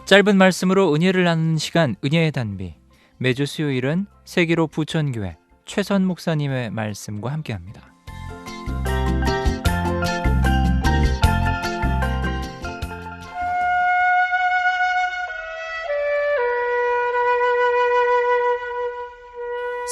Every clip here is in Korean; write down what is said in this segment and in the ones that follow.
짧은 말씀으로 은혜를 나누는 시간, 은혜의 단비. 매주 수요일은 세기로 부천교회 최선 목사님의 말씀과 함께합니다.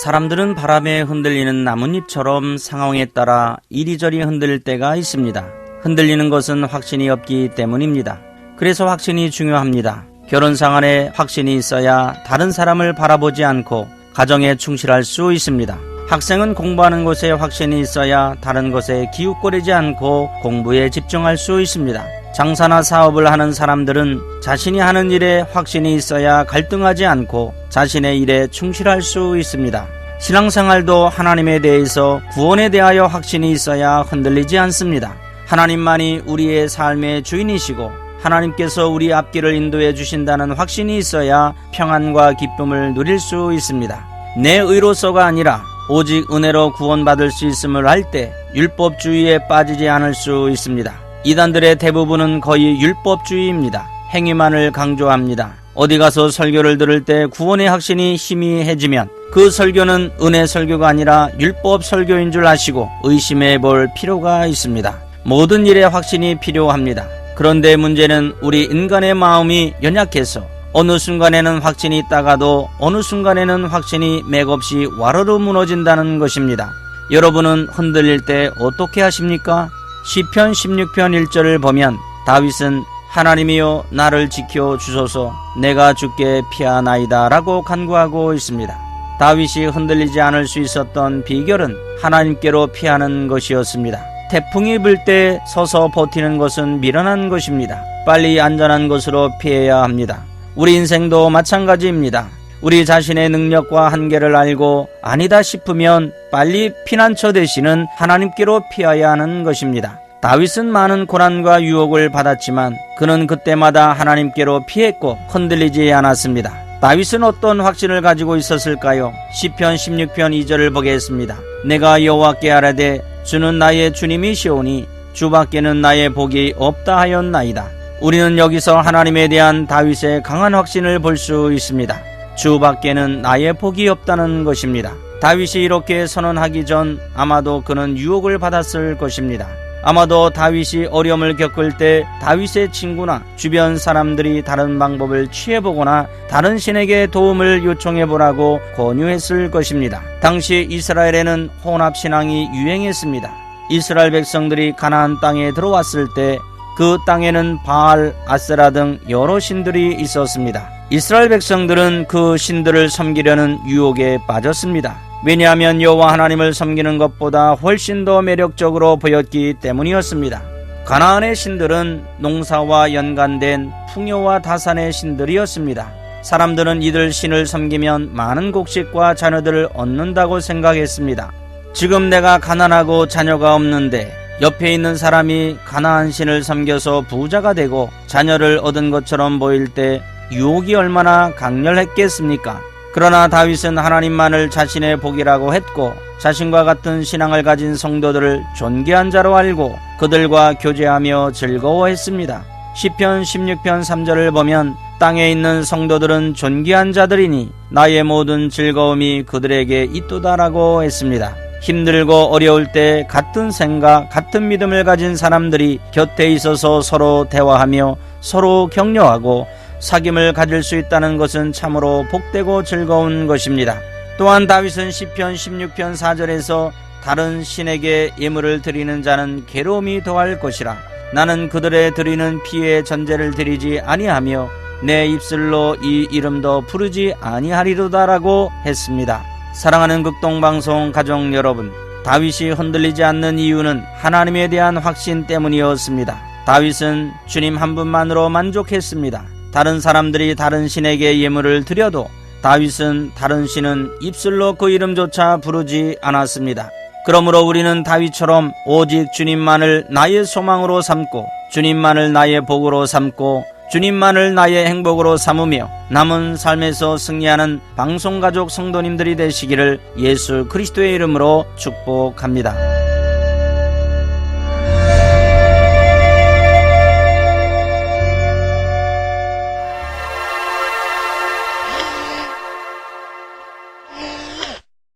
사람들은 바람에 흔들리는 나뭇잎처럼 상황에 따라 이리저리 흔들릴 때가 있습니다. 흔들리는 것은 확신이 없기 때문입니다. 그래서 확신이 중요합니다. 결혼 생활에 확신이 있어야 다른 사람을 바라보지 않고 가정에 충실할 수 있습니다. 학생은 공부하는 곳에 확신이 있어야 다른 것에 기웃거리지 않고 공부에 집중할 수 있습니다. 장사나 사업을 하는 사람들은 자신이 하는 일에 확신이 있어야 갈등하지 않고 자신의 일에 충실할 수 있습니다. 신앙생활도 하나님에 대해서 구원에 대하여 확신이 있어야 흔들리지 않습니다. 하나님만이 우리의 삶의 주인이시고 하나님께서 우리 앞길을 인도해 주신다는 확신이 있어야 평안과 기쁨을 누릴 수 있습니다. 내 의로서가 아니라 오직 은혜로 구원받을 수 있음을 알 때 율법주의에 빠지지 않을 수 있습니다. 이단들의 대부분은 거의 율법주의입니다. 행위만을 강조합니다. 어디 가서 설교를 들을 때 구원의 확신이 희미해지면 그 설교는 은혜 설교가 아니라 율법 설교인 줄 아시고 의심해 볼 필요가 있습니다. 모든 일에 확신이 필요합니다. 그런데 문제는 우리 인간의 마음이 연약해서 어느 순간에는 확신이 있다가도 어느 순간에는 확신이 맥없이 와르르 무너진다는 것입니다. 여러분은 흔들릴 때 어떻게 하십니까? 시편 16편 1절을 보면 다윗은 하나님이여 나를 지켜 주소서 내가 주께 피하나이다 라고 간구하고 있습니다. 다윗이 흔들리지 않을 수 있었던 비결은 하나님께로 피하는 것이었습니다. 태풍이 불 때 서서 버티는 것은 미련한 것입니다. 빨리 안전한 곳으로 피해야 합니다. 우리 인생도 마찬가지입니다. 우리 자신의 능력과 한계를 알고 아니다 싶으면 빨리 피난처 되시는 하나님께로 피해야 하는 것입니다. 다윗은 많은 고난과 유혹을 받았지만 그는 그때마다 하나님께로 피했고 흔들리지 않았습니다. 다윗은 어떤 확신을 가지고 있었을까요? 시편 16편 2절을 보겠습니다. 내가 여호와께 아뢰되 주는 나의 주님이시오니 주밖에는 나의 복이 없다 하였나이다. 우리는 여기서 하나님에 대한 다윗의 강한 확신을 볼 수 있습니다. 주밖에는 나의 복이 없다는 것입니다. 다윗이 이렇게 선언하기 전 아마도 그는 유혹을 받았을 것입니다. 아마도 다윗이 어려움을 겪을 때 다윗의 친구나 주변 사람들이 다른 방법을 취해보거나 다른 신에게 도움을 요청해보라고 권유했을 것입니다. 당시 이스라엘에는 혼합신앙이 유행했습니다. 이스라엘 백성들이 가나안 땅에 들어왔을 때 그 땅에는 바알, 아세라 등 여러 신들이 있었습니다. 이스라엘 백성들은 그 신들을 섬기려는 유혹에 빠졌습니다. 왜냐하면 여호와 하나님을 섬기는 것보다 훨씬 더 매력적으로 보였기 때문이었습니다. 가나안의 신들은 농사와 연관된 풍요와 다산의 신들이었습니다. 사람들은 이들 신을 섬기면 많은 곡식과 자녀들을 얻는다고 생각했습니다. 지금 내가 가난하고 자녀가 없는데 옆에 있는 사람이 가나안 신을 섬겨서 부자가 되고 자녀를 얻은 것처럼 보일 때 유혹이 얼마나 강렬했겠습니까? 그러나 다윗은 하나님만을 자신의 복이라고 했고 자신과 같은 신앙을 가진 성도들을 존귀한 자로 알고 그들과 교제하며 즐거워했습니다. 시편 16편 3절을 보면 땅에 있는 성도들은 존귀한 자들이니 나의 모든 즐거움이 그들에게 있도다라고 했습니다. 힘들고 어려울 때 같은 생각, 같은 믿음을 가진 사람들이 곁에 있어서 서로 대화하며 서로 격려하고 사귐을 가질 수 있다는 것은 참으로 복되고 즐거운 것입니다. 또한 다윗은 시편 16편 4절에서 다른 신에게 예물을 드리는 자는 괴로움이 더할 것이라 나는 그들의 드리는 피의 전제를 드리지 아니하며 내 입술로 이 이름도 부르지 아니하리로다라고 했습니다. 사랑하는 극동방송 가족 여러분, 다윗이 흔들리지 않는 이유는 하나님에 대한 확신 때문이었습니다. 다윗은 주님 한 분만으로 만족했습니다. 다른 사람들이 다른 신에게 예물을 드려도 다윗은 다른 신은 입술로 그 이름조차 부르지 않았습니다. 그러므로 우리는 다윗처럼 오직 주님만을 나의 소망으로 삼고 주님만을 나의 복으로 삼고 주님만을 나의 행복으로 삼으며 남은 삶에서 승리하는 방송가족 성도님들이 되시기를 예수 그리스도의 이름으로 축복합니다.